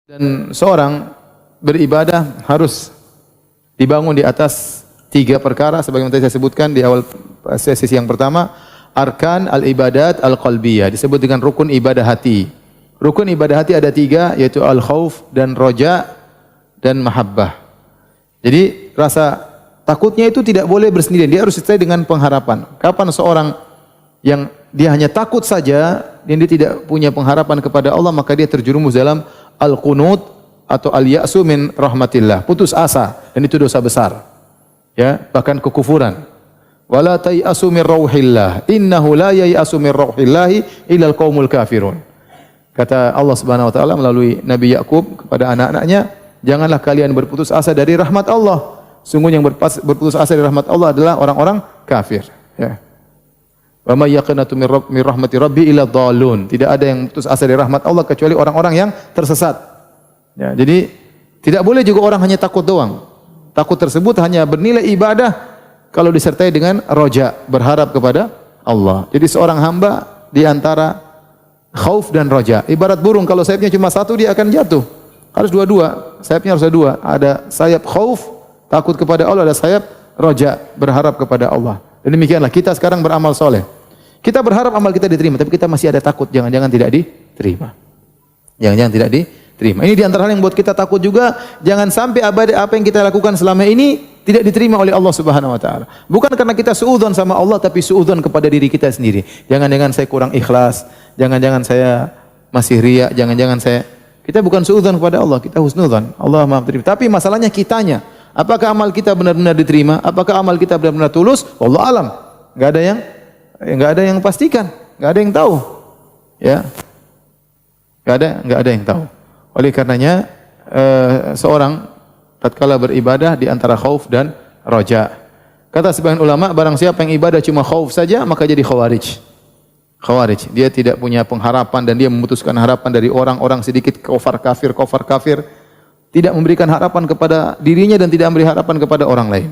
Dan seorang beribadah harus dibangun di atas 3 perkara sebagaimana tadi saya sebutkan di awal sesi yang pertama, arkan al-ibadat al-qalbiyah, disebut dengan rukun ibadah hati. Rukun ibadah hati ada 3, yaitu al-khauf dan roja dan mahabbah. Jadi rasa takutnya itu tidak boleh bersendirian, dia harus disertai dengan pengharapan. Kapan seorang yang dia hanya takut saja dan dia tidak punya pengharapan kepada Allah, maka dia terjerumus dalam al-qunut atau al-ya'su min rahmatillah, putus asa, dan itu dosa besar. Ya, bahkan kekufuran. Wala tay'asu min rauhillah, innahu la ya'asu min rauhillah illa al-qaumul kafirun. Kata Allah Subhanahu wa taala melalui Nabi Yakub kepada anak-anaknya, janganlah kalian berputus asa dari rahmat Allah. Sungguh yang berputus asa dari rahmat Allah adalah orang-orang kafir. Ya. Wa may yaqnatu min rahmati rabbi illa dhalun. Tidak ada yang putus asa dari rahmat Allah kecuali orang-orang yang tersesat. Ya, jadi tidak boleh juga orang hanya takut doang. Takut tersebut hanya bernilai ibadah kalau disertai dengan roja, berharap kepada Allah. Jadi seorang hamba di antara khauf dan roja. Ibarat burung, kalau sayapnya cuma satu dia akan jatuh. Harus dua-dua. Sayapnya harus ada 2. Ada sayap khauf, takut kepada Allah, ada sayap roja, berharap kepada Allah. Dan demikianlah kita sekarang beramal soleh. Kita berharap amal kita diterima, tapi kita masih ada takut, jangan-jangan tidak diterima. Jangan-jangan tidak diterima. Ini di antara hal yang buat kita takut juga, jangan sampai apa yang kita lakukan selama ini tidak diterima oleh Allah Subhanahu wa taala. Bukan karena kita suudzon sama Allah, tapi suudzon kepada diri kita sendiri. Jangan-jangan saya kurang ikhlas, jangan-jangan saya masih riya, jangan-jangan kita bukan suudzon kepada Allah, kita husnudzon. Allah Maha terima. Tapi masalahnya kitanya. Apakah amal kita benar-benar diterima? Apakah amal kita benar-benar tulus? Wallahu alam. Enggak ada yang pastikan, enggak ada yang tahu. Ya. Enggak ada yang tahu. Oleh karenanya seorang tatkala beribadah di antara khauf dan roja. Kata sebagian ulama, barang siapa yang ibadah cuma khauf saja, maka jadi khawarij. Khawarij, dia tidak punya pengharapan dan dia memutuskan harapan dari orang-orang sedikit kafir kafir, tidak memberikan harapan kepada dirinya dan tidak memberi harapan kepada orang lain.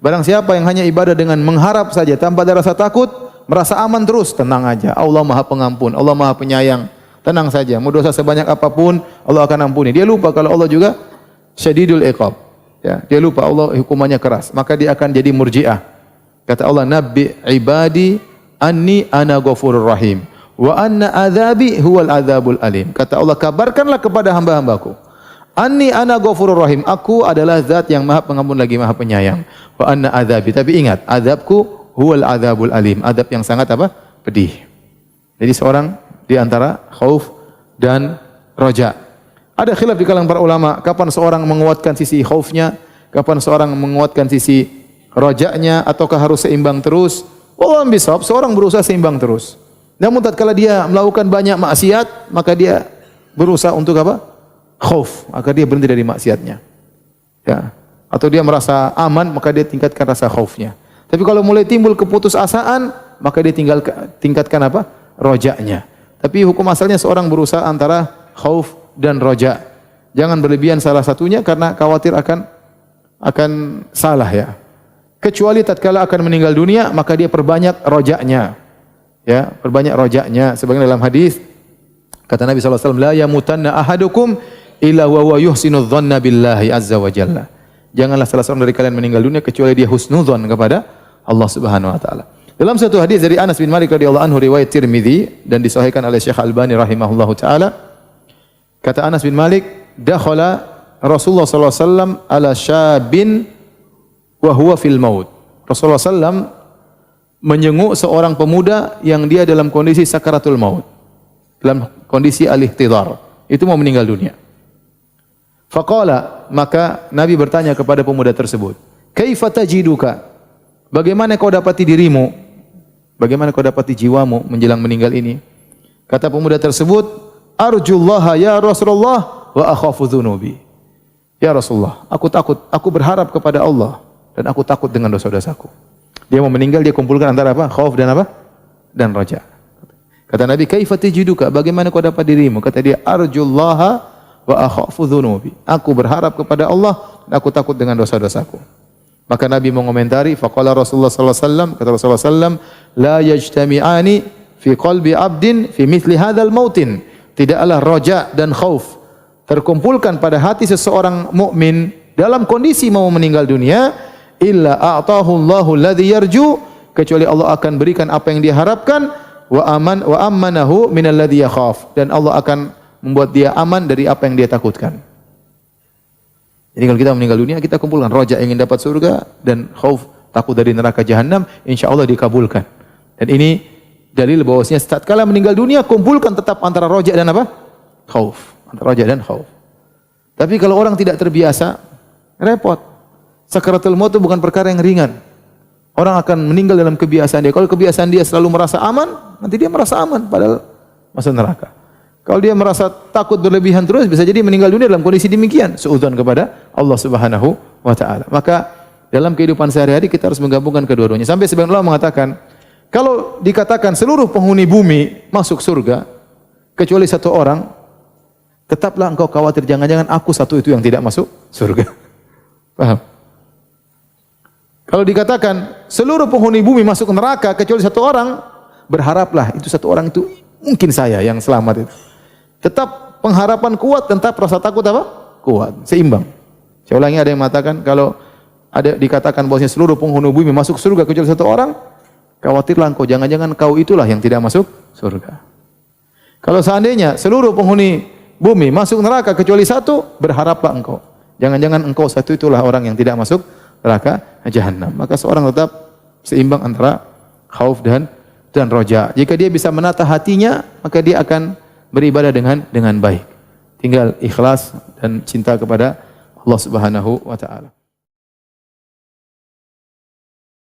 Barang siapa yang hanya ibadah dengan mengharap saja tanpa ada rasa takut, merasa aman terus, tenang aja. Allah Maha Pengampun, Allah Maha Penyayang. Tenang saja, mau dosa sebanyak apapun Allah akan ampuni. Dia lupa kalau Allah juga syadidul iqab. Ya, dia lupa Allah hukumannya keras, maka dia akan jadi murji'ah. Kata Allah, "Nabbi ibadi anni ana ghafurur rahim wa anna adzabi huwal adzabul alim." Kata Allah, kabarkanlah kepada hamba-hambaku, anni ana ghafurur rahim, aku adalah zat yang Maha Pengampun lagi Maha Penyayang. Wa anna adzabi, tapi ingat, azabku huwal adzabul alim, azab yang sangat pedih. Jadi seorang di antara khauf dan roja. Ada khilaf di kalangan para ulama, kapan seorang menguatkan sisi khaufnya, kapan seorang menguatkan sisi rojanya, ataukah harus seimbang terus? Wallahu bisawab, seorang berusaha seimbang terus. Namun tatkala dia melakukan banyak maksiat, maka dia berusaha untuk khauf, maka dia berhenti dari maksiatnya. Ya. Atau dia merasa aman, maka dia tingkatkan rasa khaufnya. Tapi kalau mulai timbul keputusasaan, maka dia tingkatkan rojanya. Tapi hukum asalnya seorang berusaha antara khauf dan roja. Jangan berlebihan salah satunya karena khawatir akan salah ya. Kecuali tatkala akan meninggal dunia, maka dia perbanyak rojanya. Ya, perbanyak rojanya. Sebagaimana dalam hadis kata Nabi sallallahu alaihi wasallam, la yamutanna ahadukum illa wa huwa yuhsinu dhanna billahi azza wa jalla. Janganlah salah seorang dari kalian meninggal dunia kecuali dia husnudzon kepada Allah Subhanahu wa taala. Dalam satu hadis dari Anas bin Malik radhiyallahu anhu riwayat Tirmidzi dan disahihkan oleh Syekh Albani rahimahullahu taala, kata Anas bin Malik, dakhala Rasulullah sallallahu alaihi wasallam ala syabin wa huwa fil maut. Rasulullah sallam menjenguk seorang pemuda yang dia dalam kondisi sakaratul maut, dalam kondisi al-ihtidhar, itu mau meninggal dunia. Faqala, maka Nabi bertanya kepada pemuda tersebut, kaifa tajiduka? Bagaimana kau dapati dirimu? Bagaimana kau dapati jiwamu menjelang meninggal ini? Kata pemuda tersebut, arjullaha ya Rasulullah wa akhafu dzunubi. Ya Rasulullah, aku takut, aku berharap kepada Allah dan aku takut dengan dosa-dosaku. Dia mau meninggal, dia kumpulkan antara khauf dan dan raja. Kata Nabi, kaifa tajiduka? Bagaimana kau dapat dirimu? Kata dia, arjullaha wa akhafu dzunubi. Aku berharap kepada Allah dan aku takut dengan dosa-dosaku. Maka Nabi mengomentari, faqala Rasulullah sallallahu alaihi wasallam, kata Rasulullah sallallahu alaihi wasallam, la yajtami'ani fi qalbi 'abdin fi mithli hadzal mautin. Tidaklah roja dan khauf terkumpulkan pada hati seseorang mukmin dalam kondisi mau meninggal dunia, illa a'tahu Allahu alladhi yarju, kecuali Allah akan berikan apa yang dia harapkan, wa ammanahu minal ladzi yakhaf, dan Allah akan membuat dia aman dari apa yang dia takutkan. Jadi kalau kita meninggal dunia, kita kumpulkan roja ingin dapat surga dan khauf takut dari neraka jahanam, insyaallah dikabulkan. Dan ini dalil bahwasanya tatkala meninggal dunia kumpulkan tetap antara roja dan apa? Khauf. Antara roja dan khauf. Tapi kalau orang tidak terbiasa, repot. Sakaratul maut itu bukan perkara yang ringan. Orang akan meninggal dalam kebiasaan dia. Kalau kebiasaan dia selalu merasa aman, nanti dia merasa aman padahal masuk neraka. Kalau dia merasa takut berlebihan terus, bisa jadi meninggal dunia dalam kondisi demikian, suudzon kepada Allah Subhanahu wa taala. Maka dalam kehidupan sehari-hari kita harus menggabungkan kedua-duanya. Sampai sebagian ulama mengatakan, kalau dikatakan seluruh penghuni bumi masuk surga kecuali satu orang, tetaplah engkau khawatir jangan-jangan aku satu itu yang tidak masuk surga. Paham? Kalau dikatakan seluruh penghuni bumi masuk neraka kecuali satu orang, berharaplah itu satu orang itu mungkin saya yang selamat itu. Tetap pengharapan kuat, tetap rasa takut apa? Kuat, seimbang. Saya ulangi, ada yang mengatakan kalau ada dikatakan bahwasanya seluruh penghuni bumi masuk surga kecuali satu orang, khawatirlah engkau jangan-jangan kau itulah yang tidak masuk surga. Kalau seandainya seluruh penghuni bumi masuk neraka kecuali satu, berharaplah engkau jangan-jangan engkau satu itulah orang yang tidak masuk neraka jahanam. Maka seorang tetap seimbang antara khauf dan roja. Jika dia bisa menata hatinya, maka dia akan beribadah dengan baik. Tinggal ikhlas dan cinta kepada Allah Subhanahu wa taala.